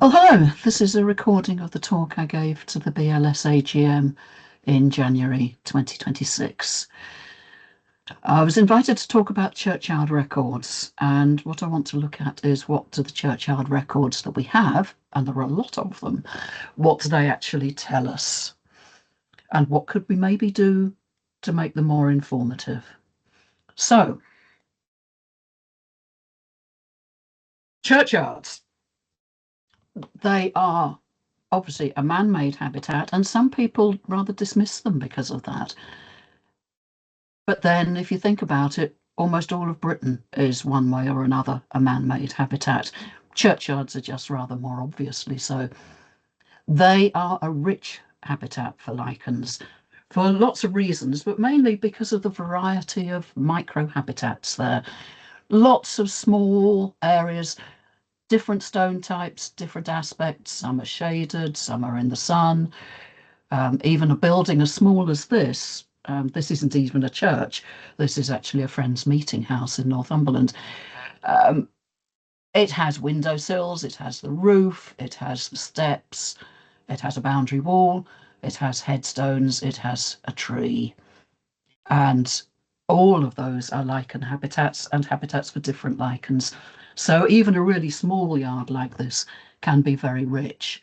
Oh, hello. This is a recording of the talk I gave to the BLS AGM in January 2026. I was invited to talk about churchyard records, and what I want to look at is what do the churchyard records that we have, and there are a lot of them, what do they actually tell us? And what could we maybe do to make them more informative? So, churchyards. They are obviously a man-made habitat, and some people rather dismiss them because of that. But then, if you think about it, almost all of Britain is one way or another a man-made habitat. Churchyards are just rather more obviously so. They are a rich habitat for lichens for lots of reasons, but mainly because of the variety of microhabitats there. Lots of small areas, different stone types, different aspects. Some are shaded, some are in the sun. Even a building as small as this. This isn't even a church. This is actually a friend's meeting house in Northumberland. It has windowsills, it has the roof, it has the steps, it has a boundary wall, it has headstones, it has a tree. And all of those are lichen habitats and habitats for different lichens. So even a really small yard like this can be very rich.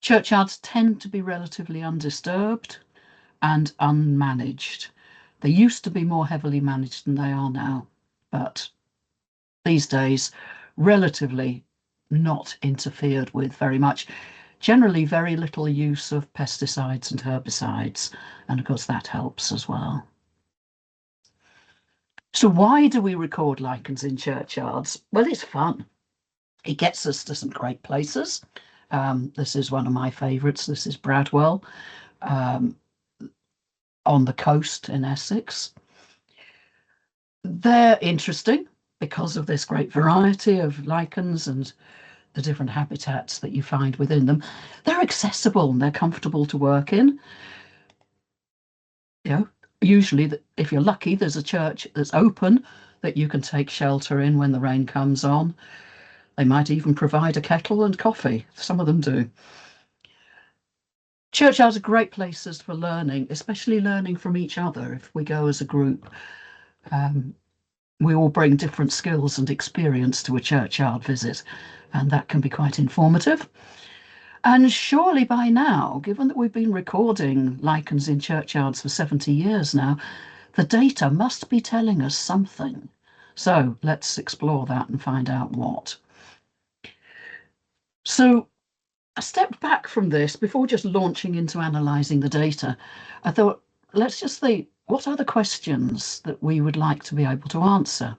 Churchyards tend to be relatively undisturbed and unmanaged. They used to be more heavily managed than they are now, but these days, relatively not interfered with very much. Generally, very little use of pesticides and herbicides, and of course that helps as well. So why do we record lichens in churchyards? Well, it's fun. It gets us to some great places. This is one of my favourites. This is Bradwell. On the coast in Essex. They're interesting because of this great variety of lichens and the different habitats that you find within them. They're accessible and they're comfortable to work in. You know, usually, if you're lucky, there's a church that's open that you can take shelter in when the rain comes on. They might even provide a kettle and coffee. Some of them do. Churchyards are great places for learning, especially learning from each other. If we go as a group, we all bring different skills and experience to a churchyard visit, and that can be quite informative. And surely by now, given that we've been recording lichens in churchyards for 70 years now, the data must be telling us something. So let's explore that and find out what. So I stepped back from this before just launching into analysing the data. I thought, let's just think, what are the questions that we would like to be able to answer?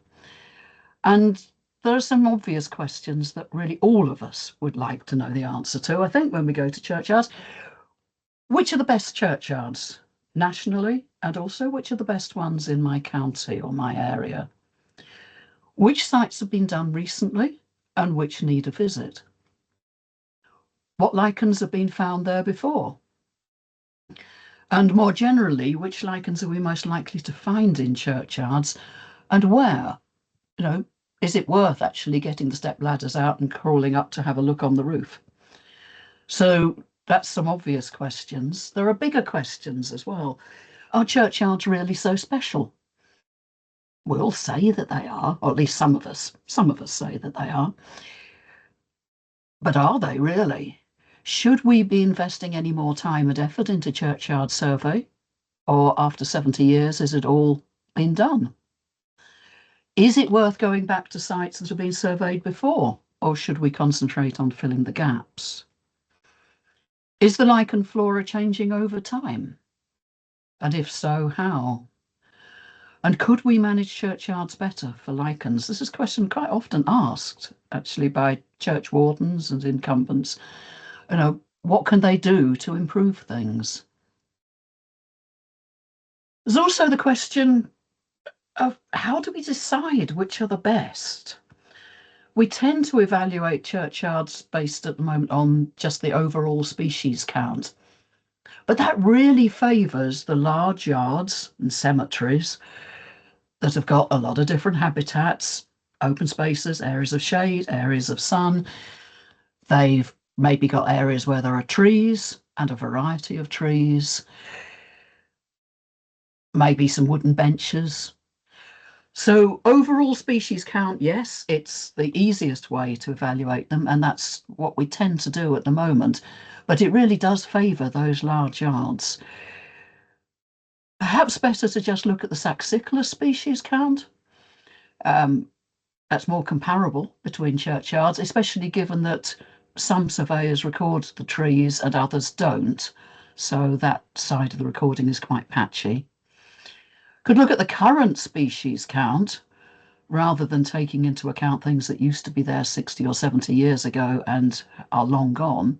And there are some obvious questions that really all of us would like to know the answer to, I think, when we go to churchyards. Which are the best churchyards nationally, and also which are the best ones in my county or my area? Which sites have been done recently and which need a visit? What lichens have been found there before? And more generally, which lichens are we most likely to find in churchyards and where? You know, is it worth actually getting the step ladders out and crawling up to have a look on the roof? So that's some obvious questions. There are bigger questions as well. Are churchyards really so special? We all say that they are, or at least some of us say that they are. But are they really? Should we be investing any more time and effort into churchyard survey? Or after 70 years, has it all been done? Is it worth going back to sites that have been surveyed before, or should we concentrate on filling the gaps? Is the lichen flora changing over time? And if so, how? And could we manage churchyards better for lichens? This is a question quite often asked, actually, by church wardens and incumbents. You know, what can they do to improve things? There's also the question of how do we decide which are the best? We tend to evaluate churchyards based at the moment on just the overall species count. But that really favours the large yards and cemeteries that have got a lot of different habitats, open spaces, areas of shade, areas of sun. They've maybe got areas where there are trees and a variety of trees, maybe some wooden benches. So overall species count, yes, it's the easiest way to evaluate them, and that's what we tend to do at the moment. But it really does favour those large yards. Perhaps better to just look at the Saxicola species count. Um, that's more comparable between churchyards, especially given that some surveyors record the trees and others don't. So that side of the recording is quite patchy. Could look at the current species count rather than taking into account things that used to be there 60 or 70 years ago and are long gone.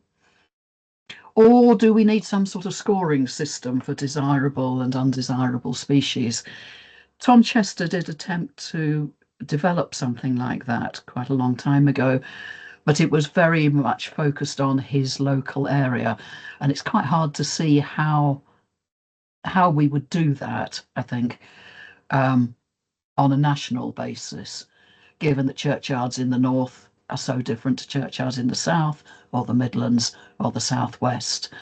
Or do we need some sort of scoring system for desirable and undesirable species? Tom Chester did attempt to develop something like that quite a long time ago, but it was very much focused on his local area, and it's quite hard to see how we would do that, I think, on a national basis, given that churchyards in the north are so different to churchyards in the south or the Midlands or the southwest.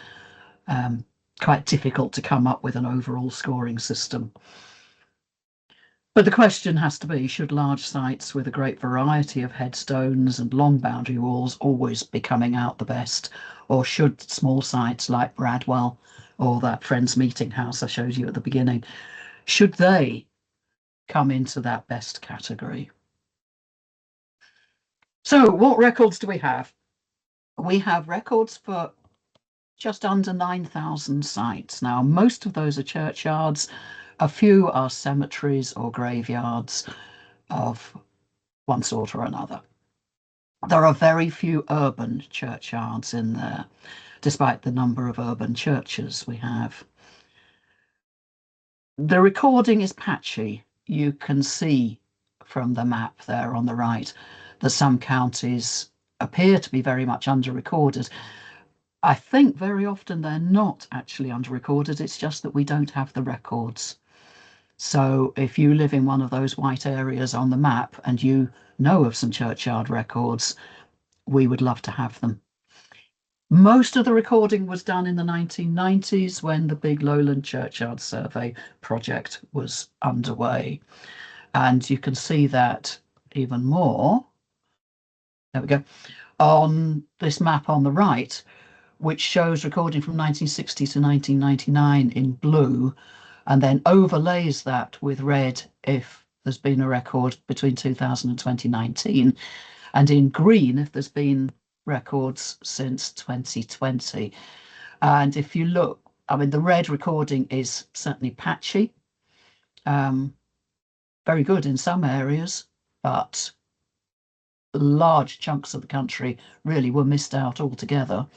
Quite difficult to come up with an overall scoring system. But the question has to be, should large sites with a great variety of headstones and long boundary walls always be coming out the best? Or should small sites like Bradwell or that Friends Meeting House I showed you at the beginning, should they come into that best category? So what records do we have? We have records for just under 9,000 sites. Now, most of those are churchyards. A few are cemeteries or graveyards of one sort or another. There are very few urban churchyards in there, despite the number of urban churches we have. The recording is patchy. You can see from the map there on the right that some counties appear to be very much under-recorded. I think very often they're not actually under-recorded, it's just that we don't have the records. So if you live in one of those white areas on the map and you know of some churchyard records, we would love to have them. Most of the recording was done in the 1990s when the big Lowland Churchyard Survey project was underway. And you can see that even more, there we go, on this map on the right, which shows recording from 1960 to 1999 in blue, and then overlays that with red if there's been a record between 2000 and 2019, and in green if there's been records since 2020. And if you look, I mean, the red recording is certainly patchy, very good in some areas, but large chunks of the country really were missed out altogether.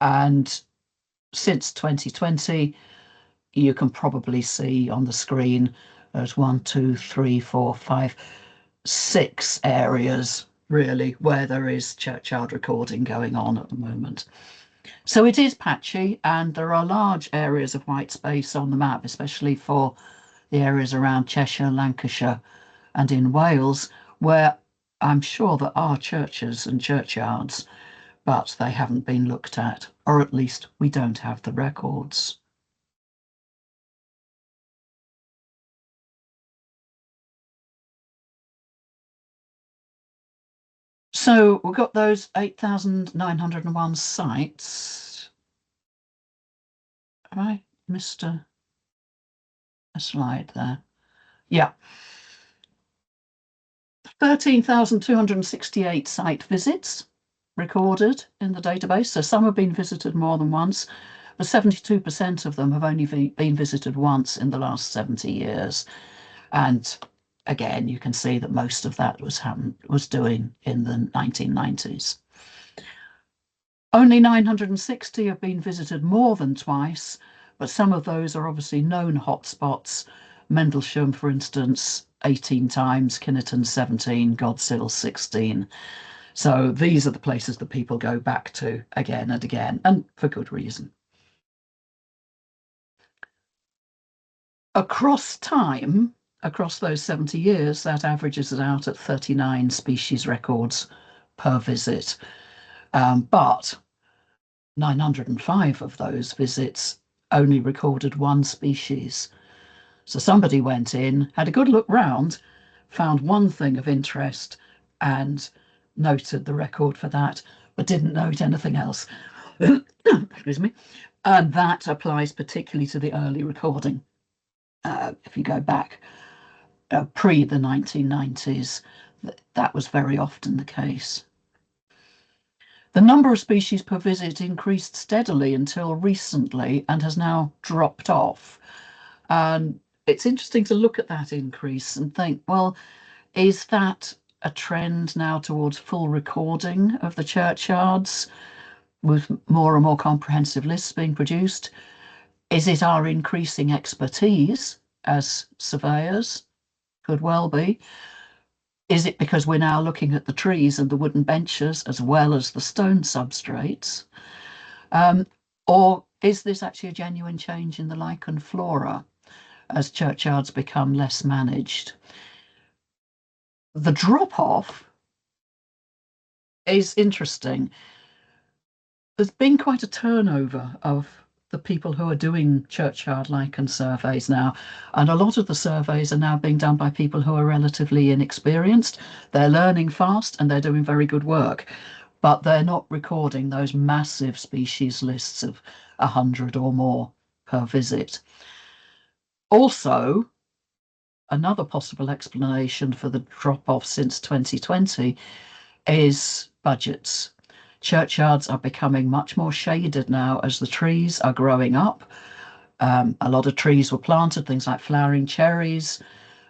And since 2020, you can probably see on the screen there's 1, 2, 3, 4, 5, 6 areas really where there is churchyard recording going on at the moment. So it is patchy, and there are large areas of white space on the map, especially for the areas around Cheshire, Lancashire, and in Wales, where I'm sure there are churches and churchyards, but they haven't been looked at, or at least we don't have the records. So we've got those 8,901 sites. Have I missed a slide there? Yeah. 13,268 site visits recorded in the database. So some have been visited more than once, but 72% of them have only been visited once in the last 70 years. And again, you can see that most of that was doing in the 1990s. Only 960 have been visited more than twice, but some of those are obviously known hotspots. Mendlesham, for instance, 18 times, Kinnerton 17, Godsill 16. So these are the places that people go back to again and again, and for good reason. Across time, across those 70 years, that averages it out at 39 species records per visit. But 905 of those visits only recorded one species. So somebody went in, had a good look round, found one thing of interest, and noted the record for that, but didn't note anything else. Excuse me. And that applies particularly to the early recording. If you go back pre the 1990s, that was very often the case. The number of species per visit increased steadily until recently and has now dropped off. And it's interesting to look at that increase and think, well, is that a trend now towards full recording of the churchyards with more and more comprehensive lists being produced? Is it our increasing expertise as surveyors? Could well be. Is it because we're now looking at the trees and the wooden benches as well as the stone substrates? Or is this actually a genuine change in the lichen flora as churchyards become less managed? The drop-off is interesting. There's been quite a turnover of the people who are doing churchyard lichen surveys now, and a lot of the surveys are now being done by people who are relatively inexperienced. They're learning fast and they're doing very good work, but they're not recording those massive species lists of 100 or more per visit. Also, another possible explanation for the drop-off since 2020 is budgets. Churchyards are becoming much more shaded now as the trees are growing up. A lot of trees were planted, things like flowering cherries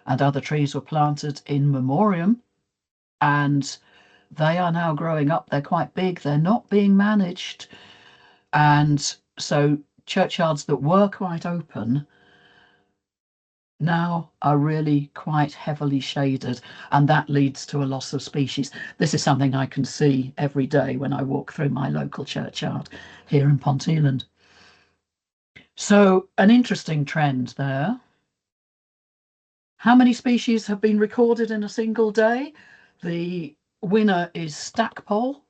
and other trees were planted in memoriam, and they are now growing up. They're quite big. They're not being managed. And so churchyards that were quite open now are really quite heavily shaded, and that leads to a loss of species. This is something I can see every day when I walk through my local churchyard here in Ponteland. So an interesting trend there. How many species have been recorded in a single day? The winner is Stackpole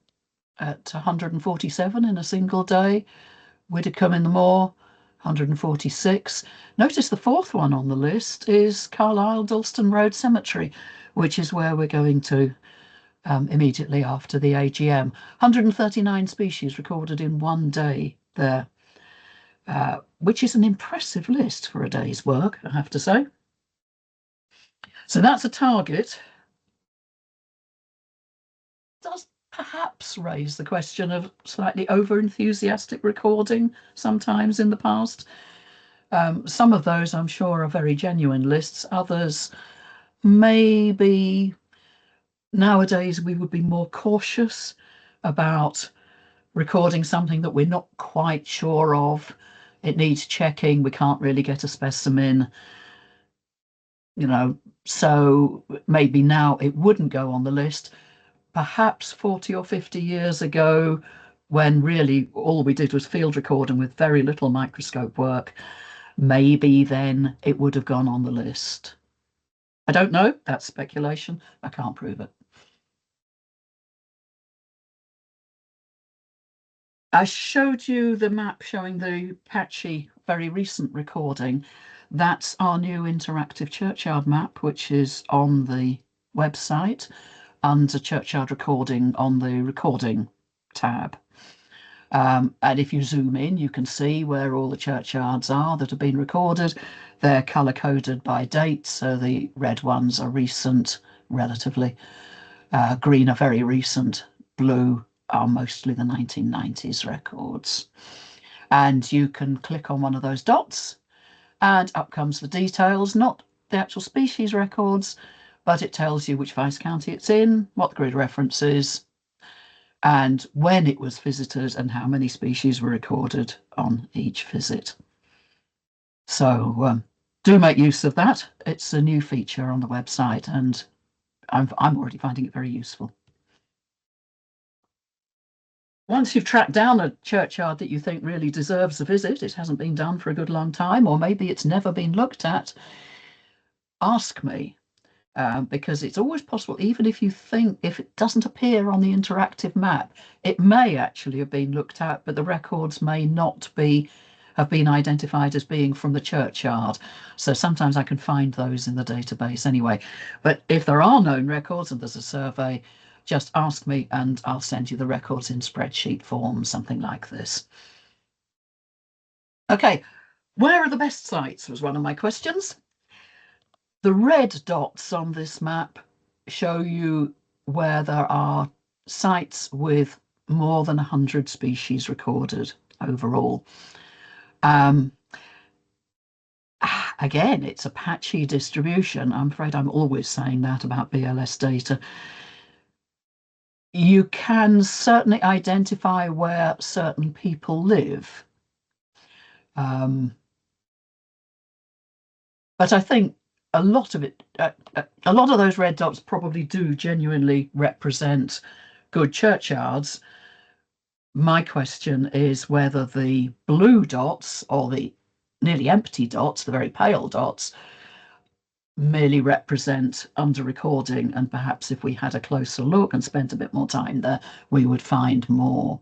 at 147 in a single day. Widdicombe in the Moor, 146. Notice the fourth one on the list is Carlisle Dalston Road Cemetery, which is where we're going to immediately after the AGM. 139 species recorded in one day there, which is an impressive list for a day's work, I have to say. So that's a target. Does perhaps raise the question of slightly over-enthusiastic recording sometimes in the past. Some of those, I'm sure, are very genuine lists. Others, maybe nowadays we would be more cautious about recording something that we're not quite sure of. It needs checking. We can't really get a specimen, so maybe now it wouldn't go on the list. Perhaps 40 or 50 years ago, when really all we did was field recording with very little microscope work, maybe then it would have gone on the list. I don't know, that's speculation. I can't prove it. I showed you the map showing the patchy, very recent recording. That's our new interactive churchyard map, which is on the website under churchyard recording on the recording tab. And if you zoom in, you can see where all the churchyards are that have been recorded. They're color coded by date, so the red ones are recent, relatively. Green are very recent. Blue are mostly the 1990s records. And you can click on one of those dots and up comes the details, not the actual species records, but it tells you which vice county it's in, what the grid reference is, and when it was visited and how many species were recorded on each visit. So do make use of that. It's a new feature on the website and I'm already finding it very useful. Once you've tracked down a churchyard that you think really deserves a visit, it hasn't been done for a good long time, or maybe it's never been looked at, ask me, because it's always possible, even if you think, if it doesn't appear on the interactive map, it may actually have been looked at, but the records may not be have been identified as being from the churchyard. So sometimes I can find those in the database anyway. But if there are known records and there's a survey, just ask me and I'll send you the records in spreadsheet form, something like this. Okay, where are the best sites was one of my questions. The red dots on this map show you where there are sites with more than 100 species recorded overall. Again, it's a patchy distribution. I'm afraid I'm always saying that about BLS data. You can certainly identify where certain people live. But I think a lot of it, a lot of those red dots probably do genuinely represent good churchyards. My question is whether the blue dots or the nearly empty dots, the very pale dots, merely represent under recording, and perhaps if we had a closer look and spent a bit more time there, we would find more.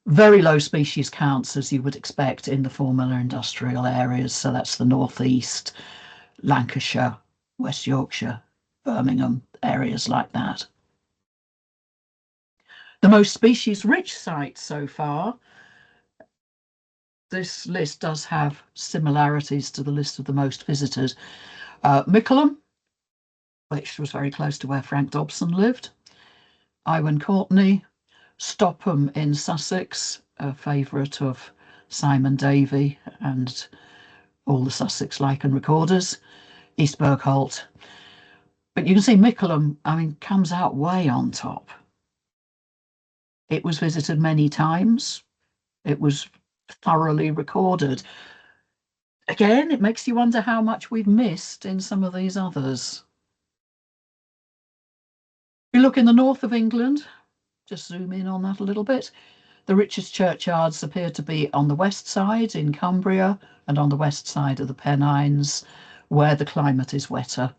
Very low species counts, as you would expect in the former industrial areas. So that's the northeast, Lancashire, West Yorkshire, Birmingham, areas like that. The most species-rich sites so far. This list does have similarities to the list of the most visited. Mickleham, which was very close to where Frank Dobson lived. Iwan Courtney, Stopham in Sussex, a favourite of Simon Davy and all the Sussex lichen recorders. East Bergholt. But you can see Mickleham, I mean, comes out way on top. It was visited many times. It was thoroughly recorded. Again, it makes you wonder how much we've missed in some of these others. You look in the north of England, just zoom in on that a little bit. The richest churchyards appear to be on the west side in Cumbria and on the west side of the Pennines, where the climate is wetter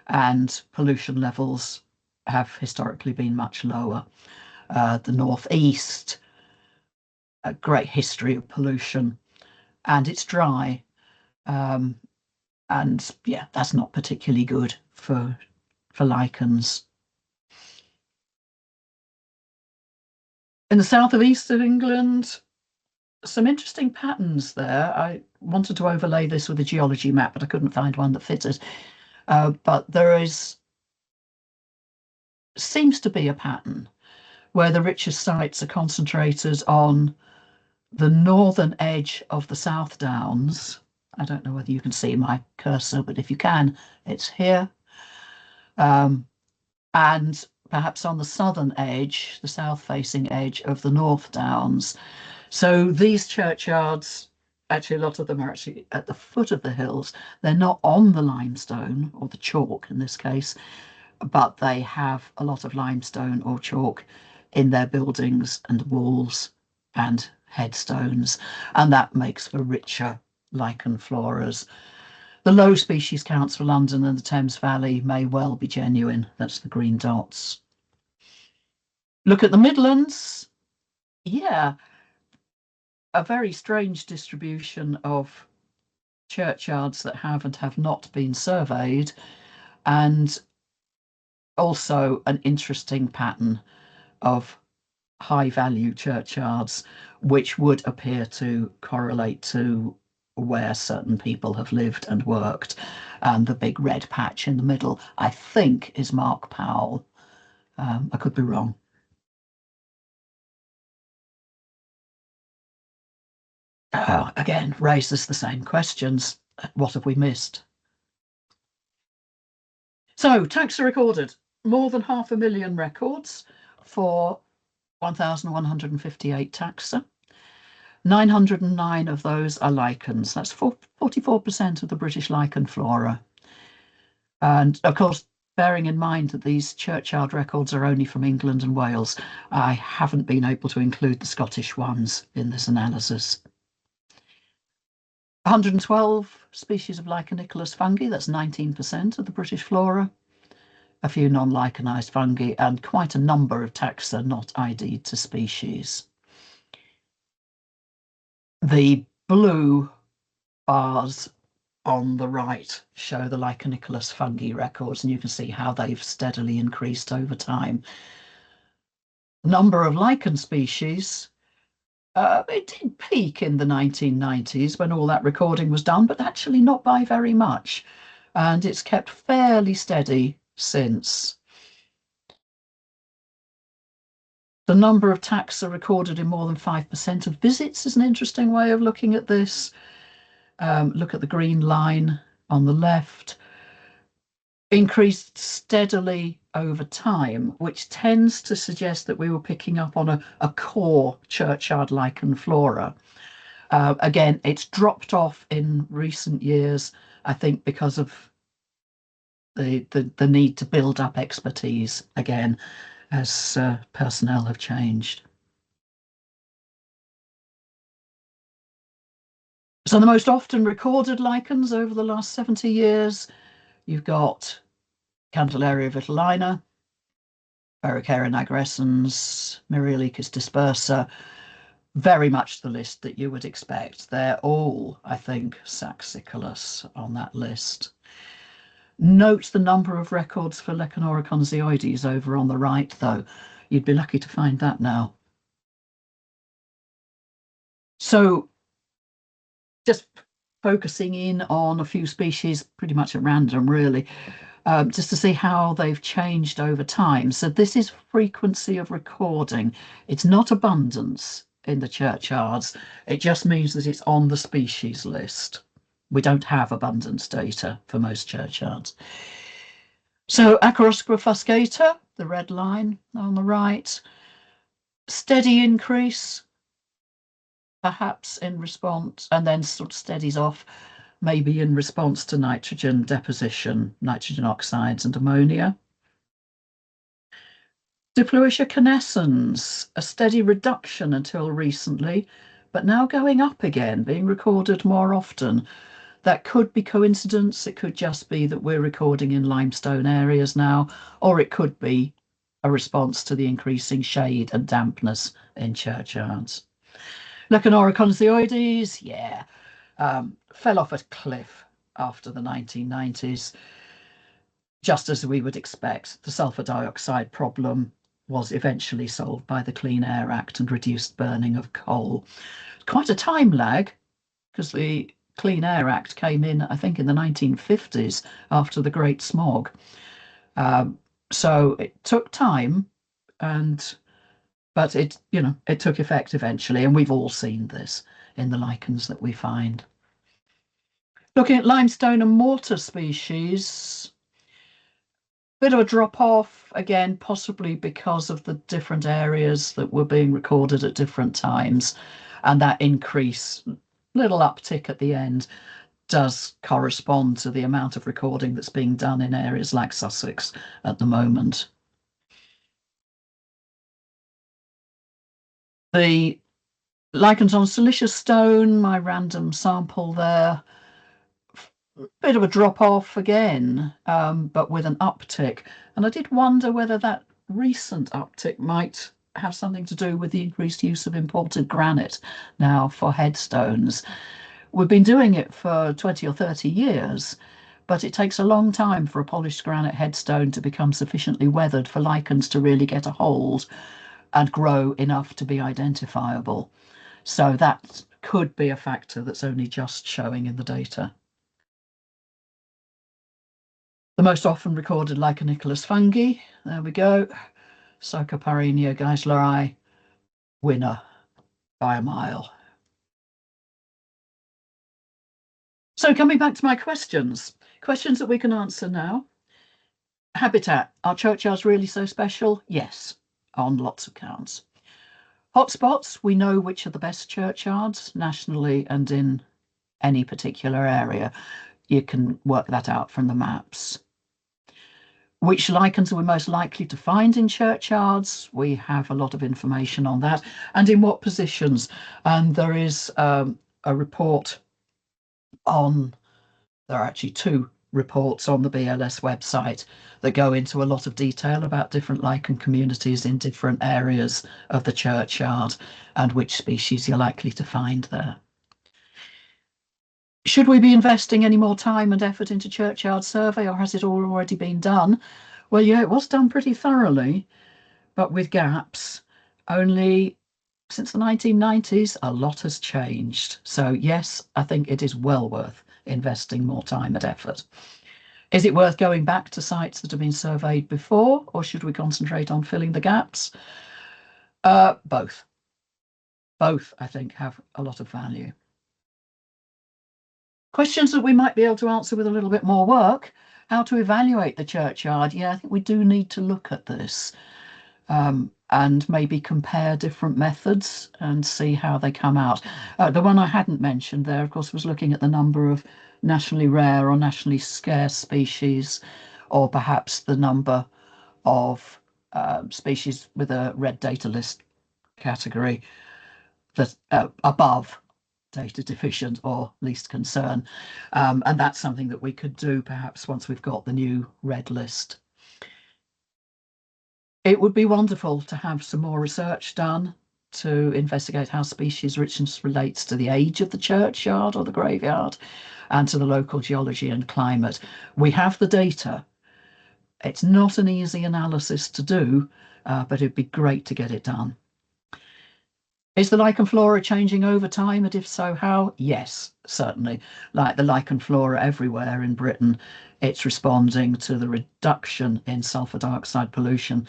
and pollution levels have historically been much lower. The northeast, a great history of pollution, and it's dry. And yeah, that's not particularly good for lichens. In the south of east of England, some interesting patterns there. I wanted to overlay this with a geology map, but I couldn't find one that fitted. But there seems to be a pattern where the richest sites are concentrated on the northern edge of the South Downs. I don't know whether you can see my cursor, but if you can, it's here. And perhaps on the southern edge, the south-facing edge of the North Downs. So these churchyards, actually a lot of them are actually at the foot of the hills. They're not on the limestone or the chalk in this case, but they have a lot of limestone or chalk in their buildings and walls and headstones, and that makes for richer lichen floras. The low species counts for London and the Thames Valley may well be genuine. That's the green dots. Look at the Midlands. Yeah, a very strange distribution of churchyards that have and have not been surveyed, and also an interesting pattern of high value churchyards, which would appear to correlate to where certain people have lived and worked. And the big red patch in the middle, I think, is Mark Powell. I could be wrong. Again, raises the same questions. What have we missed? So taxa recorded, more than 500,000 records for 1,158 taxa. 909 of those are lichens. That's 44% of the British lichen flora. And of course, bearing in mind that these churchyard records are only from England and Wales, I haven't been able to include the Scottish ones in this analysis. 112 species of Lichenicolous fungi, that's 19% of the British flora. A few non-lichenized fungi, and quite a number of taxa not ID'd to species. The blue bars on the right show the Lichenicolous fungi records, and you can see how they've steadily increased over time. Number of lichen species, it did peak in the 1990s when all that recording was done, but actually not by very much. And it's kept fairly steady since. The number of taxa recorded in more than 5% of visits is an interesting way of looking at this. Look at the green line on the left. Increased steadily over time, which tends to suggest that we were picking up on a core churchyard lichen flora. Again, it's dropped off in recent years, I think, because of the need to build up expertise again as personnel have changed. So the most often recorded lichens over the last 70 years, you've got Candelaria vitellina, Bericera nigrescens, Myrialicus dispersa, very much the list that you would expect. They're all, I think, saxicolous on that list. Note the number of records for Lecanora over on the right, though. You'd be lucky to find that now. So just focusing in on a few species pretty much at random, really, just to see how they've changed over time. So this is frequency of recording. It's not abundance in the churchyards. It just means that it's on the species list. We don't have abundance data for most churchyards. So Acaroscra fuscata, the red line on the right, steady increase, perhaps in response, and then sort of steadies off, maybe in response to nitrogen deposition, nitrogen oxides and ammonia. Diploicia canescens, a steady reduction until recently, but now going up again, being recorded more often. That could be coincidence. It could just be that we're recording in limestone areas now, or it could be a response to the increasing shade and dampness in churchyards. Lecanora conzioides, yeah, fell off a cliff after the 1990s, just as we would expect. The sulfur dioxide problem was eventually solved by the Clean Air Act and reduced burning of coal. Quite a time lag, because the Clean Air Act came in, I think, in the 1950s after the Great Smog. So it took time, but it took effect eventually, and we've all seen this in the lichens that we find. Looking at limestone and mortar species, bit of a drop off again, possibly because of the different areas that were being recorded at different times, and that increase, little uptick at the end, does correspond to the amount of recording that's being done in areas like Sussex at the moment. The lichens on silicious stone, my random sample there, bit of a drop off again, but with an uptick. And I did wonder whether that recent uptick might have something to do with the increased use of imported granite now for headstones. We've been doing it for 20 or 30 years, but it takes a long time for a polished granite headstone to become sufficiently weathered for lichens to really get a hold and grow enough to be identifiable. So that could be a factor that's only just showing in the data. The most often recorded Lichenicolous fungi, there we go. Sarcoparenia geisleri, winner by a mile. So coming back to my questions that we can answer now. Habitat, are churchyards really so special? Yes, on lots of counts. Hotspots, we know which are the best churchyards nationally and in any particular area. You can work that out from the maps. Which lichens are we most likely to find in churchyards? We have a lot of information on that, and in what positions. And there is a report There are actually two reports on the BLS website that go into a lot of detail about different lichen communities in different areas of the churchyard and which species you're likely to find there. Should we be investing any more time and effort into churchyard survey, or has it all already been done? Well, yeah, it was done pretty thoroughly, but with gaps. Only since the 1990s, a lot has changed. So yes, I think it is well worth investing more time and effort. Is it worth going back to sites that have been surveyed before, or should we concentrate on filling the gaps? Both. Both, I think, have a lot of value. Questions that we might be able to answer with a little bit more work. How to evaluate the churchyard? Yeah, I think we do need to look at this and maybe compare different methods and see how they come out. The one I hadn't mentioned there, of course, was looking at the number of nationally rare or nationally scarce species, or perhaps the number of species with a red data list category that above data deficient or least concern. And that's something that we could do perhaps once we've got the new red list. It would be wonderful to have some more research done to investigate how species richness relates to the age of the churchyard or the graveyard and to the local geology and climate. We have the data. It's not an easy analysis to do, but it'd be great to get it done. Is the lichen flora changing over time? And if so, how? Yes, certainly. Like the lichen flora everywhere in Britain, it's responding to the reduction in sulfur dioxide pollution,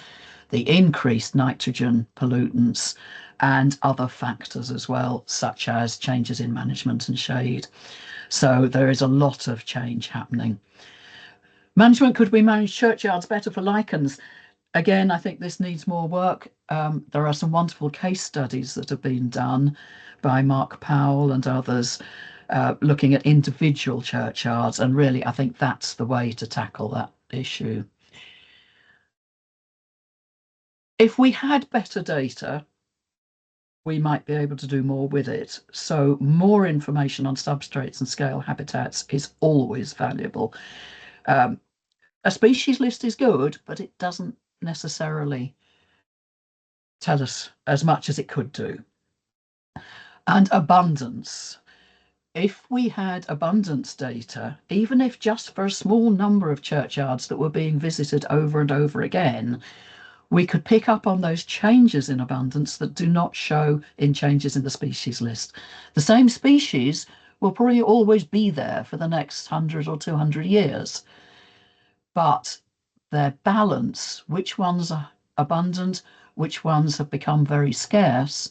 the increased nitrogen pollutants, and other factors as well, such as changes in management and shade. So there is a lot of change happening. Management, could we manage churchyards better for lichens? Again, I think this needs more work. There are some wonderful case studies that have been done by Mark Powell and others looking at individual churchyards, and really I think that's the way to tackle that issue. If we had better data, we might be able to do more with it. So more information on substrates and scale habitats is always valuable. A species list is good, but it doesn't necessarily tell us as much as it could do. And abundance. If we had abundance data, even if just for a small number of churchyards that were being visited over and over again, we could pick up on those changes in abundance that do not show in changes in the species list. The same species will probably always be there for the next 100 or 200 years, but their balance, which ones are abundant, which ones have become very scarce,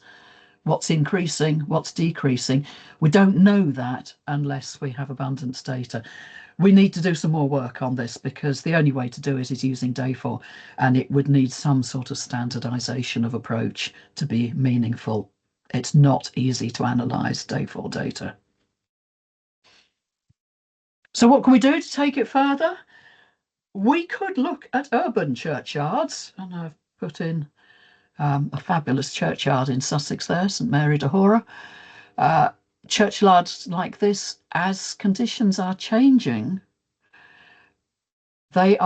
what's increasing, what's decreasing, we don't know that unless we have abundance data. We need to do some more work on this because the only way to do it is using DAFO, and it would need some sort of standardization of approach to be meaningful. It's not easy to analyze DAFO data. So what can we do to take it further? We could look at urban churchyards, and I've put in a fabulous churchyard in Sussex there, St Mary de Hora. Churchyards like this, as conditions are changing, they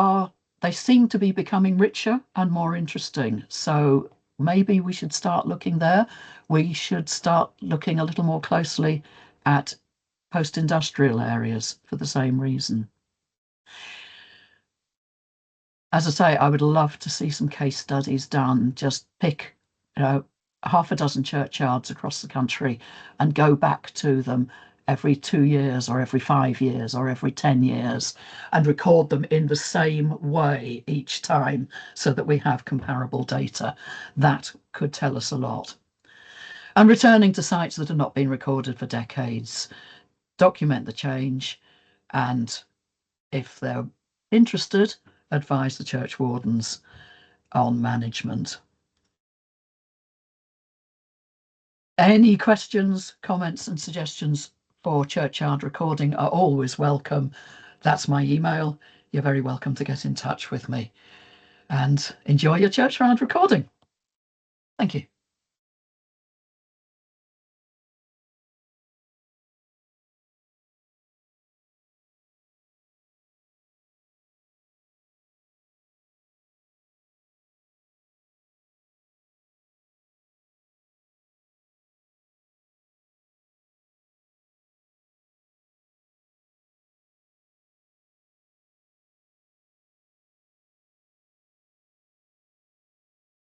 seem to be becoming richer and more interesting. So maybe we should start looking there. We should start looking a little more closely at post-industrial areas for the same reason. As I say, I would love to see some case studies done. Just pick, half a dozen churchyards across the country and go back to them every 2 years or every 5 years or every 10 years and record them in the same way each time so that we have comparable data. That could tell us a lot. And returning to sites that have not been recorded for decades, document the change, and if they're interested, advise the church wardens on management. Any questions, comments and suggestions for churchyard recording are always welcome. That's my email. You're very welcome to get in touch with me, and enjoy your churchyard recording. Thank you.